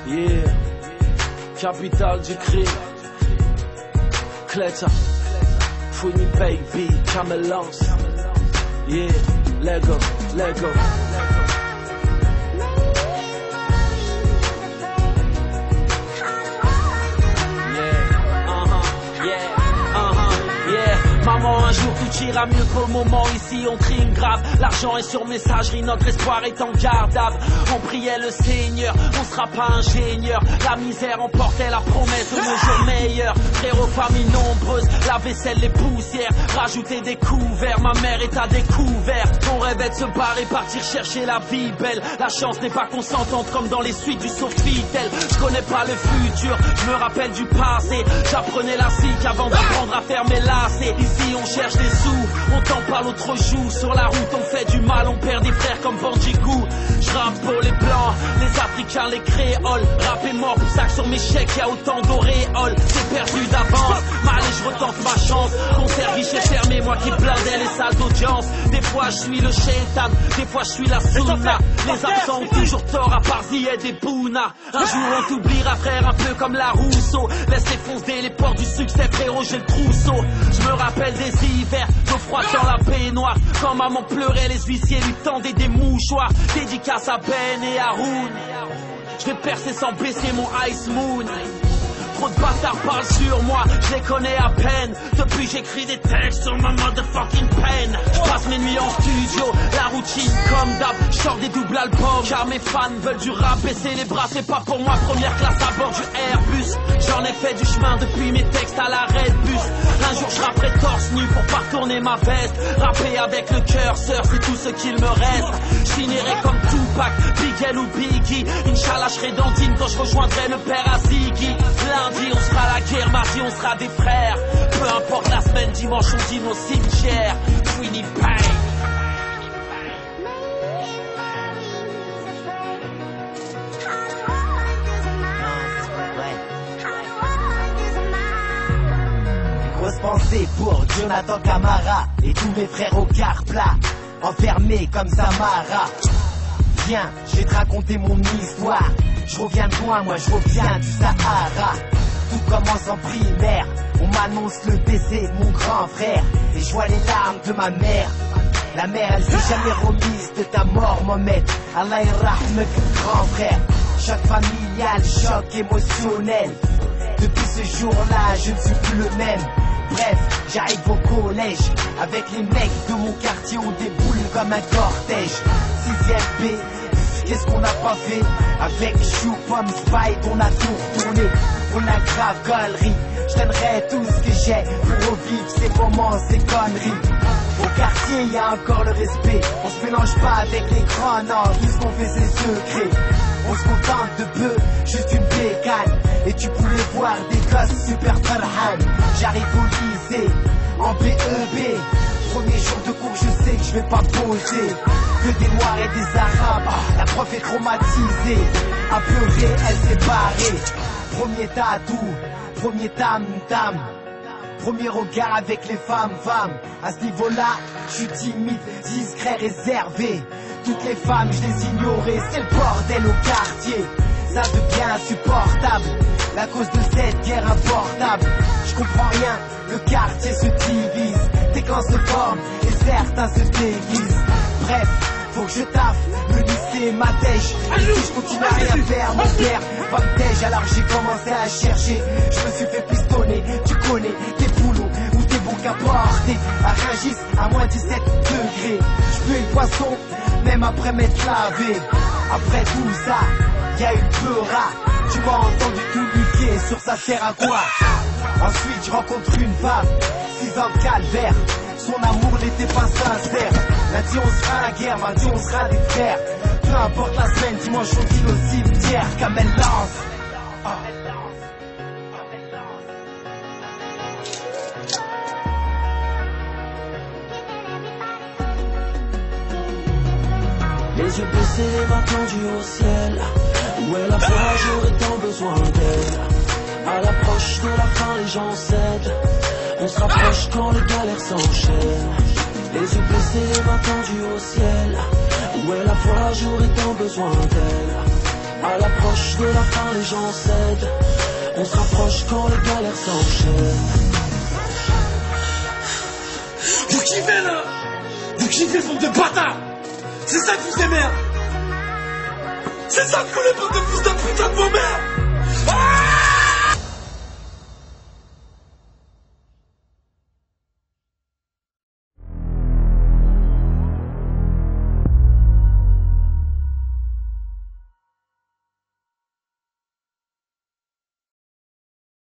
Yeah, capitale du crime. Cleta, Fouini baby, Camelance. Yeah, Lego, Lego. Maman, un jour tout ira mieux qu'au moment, ici on crime grave. L'argent est sur messagerie, notre espoir est en gardable. On priait le Seigneur, on sera pas ingénieur. La misère emportait la promesse de nos jours meilleurs. Frères aux familles nombreuses, la vaisselle, les poussières. Rajouter des couverts, ma mère est à découvert. On rêvait de se barrer, partir chercher la vie belle. La chance n'est pas consentante comme dans les suites du Sofitel. Je connais pas le futur, je me rappelle du passé. J'apprenais la zik avant d'apprendre à faire mes lacets. Ici on cherche des sous, on t'en parle l'autre jour. Sur la route on fait du mal, on perd des frères comme Bandjikou. Je rappe pour les blancs, les africains, les créoles. Rap est mort, pour ça que sur mes chèques y'a autant d'auréoles. C'est perdu d'avance, mal et je retente ma chance. Concert guichet fermé, moi qui blindais les salles d'audience. Des fois je suis le shaitan, des fois je suis la sunna. Les absents ont toujours tort à part Zied et Bouna. Un jour on t'oubliera frère, un peu comme la Rousseau. Laisse-les foncer les portes du succès frérot, j'ai le trousseau. Je me rappelle des hivers, d'eau froide dans la baignoire. Quand maman pleurait, les huissiers lui tendaient des mouchoirs. Dédicace à Ben et Haroun. Je vais percer sans baisser mon Ice Moon. Trop de bâtards parlent sur moi, je les connais à peine. Depuis j'écris des textes sur ma motherfucking pen. Je passe mes nuits en studio, la routine comme d'hab. Je sors des doubles albums, car mes fans veulent du rap. Baisser les bras, c'est pas pour moi, première classe à bord du Airbus. J'en ai fait du chemin depuis mes textes à l'arrêt de bus. Un jour je rapperai torse nu pour pas retourner ma veste. Rapper avec le cœur, sœur, c'est tout ce qu'il me reste. Je finirai comme Tupac, Big L ou Biggie. Inch'Allah je serai dandine quand je rejoindrai le père à Ziggy. Lundi on sera à la guerre, mardi on sera des frères. Peu importe la semaine, dimanche on dîne au cimetière. Fouini paye. Grosse pensée pour Jonathan Camara et tous mes frères au quart plat, enfermés comme Samara. Viens, je vais te raconter mon histoire. Je reviens de loin, moi je reviens du Sahara. Tout commence en primaire, on m'annonce le décès de mon grand frère. Et je vois les larmes de ma mère. La mère elle s'est jamais remise de ta mort Mohamed. Allah irrahmek grand frère. Choc familial, choc émotionnel. Depuis ce jour-là je ne suis plus le même. Bref, j'arrive au collège. Avec les mecs de mon quartier on déboule comme un cortège. 6ème B, qu'est-ce qu'on n'a pas fait? Avec Chou, Pomme, Spite, on a tout retourné. On a grave galerie. Je donnerai tout ce que j'ai pour revivre ces moments, ces conneries. Au quartier, y a encore le respect. On se mélange pas avec les grands, non, tout ce qu'on fait c'est secret. On se contente de peu, juste une bécane. Et tu pouvais voir des gosses super farhan. J'arrive au lycée, en BEB. Premier jour de cours, je sais que je vais pas poser. Que des noirs et des arabes, la prof est traumatisée. À pleurer, elle s'est barrée. Premier tatou, premier tam-tam. Premier regard avec les femmes. À ce niveau-là, je suis timide, discret, réservé. Toutes les femmes, je les ignorais, c'est le bordel au quartier. Ça devient insupportable, la cause de cette guerre importable. Je comprends rien, le quartier se divise. Des clans se forment et certains se déguisent. Bref, faut que je taffe, le lycée m'attèche. Et si je continue à rien faire, mon père va me tèche. Alors j'ai commencé à chercher, je me suis fait pistonner. Tu connais tes boulots ou tes bons qu'à porter. À Rungis, à moins 17 degrés. Je peux le poisson, même après m'être lavé. Après tout ça, y'a eu Peura. Tu m'as entendu tout niquer, sur ça sert à quoi? Ensuite je rencontre une femme, 6 ans de calvaire. Son amour n'était pas sincère. Lundi on sera à la guerre, mardi on sera des frères. Peu importe la semaine, dimanche on dîne au cimetière. Kamel lance. Les yeux baissés, les mains tendues au ciel. Où est la voix, j'aurais tant besoin d'elle. À l'approche de la fin, les gens cèdent. On se rapproche quand les galères s'enchaînent. Les yeux baissés, les mains tendues au ciel. Où est la voix, j'aurais tant besoin d'elle. À l'approche de la fin, les gens cèdent. On se rapproche quand les galères s'enchaînent. Vous kiffez là? Vous kiffez, bande de bâtards? C'est ça que vous aimez? C'est ça que vous les bandes de fils de putain de vos mères?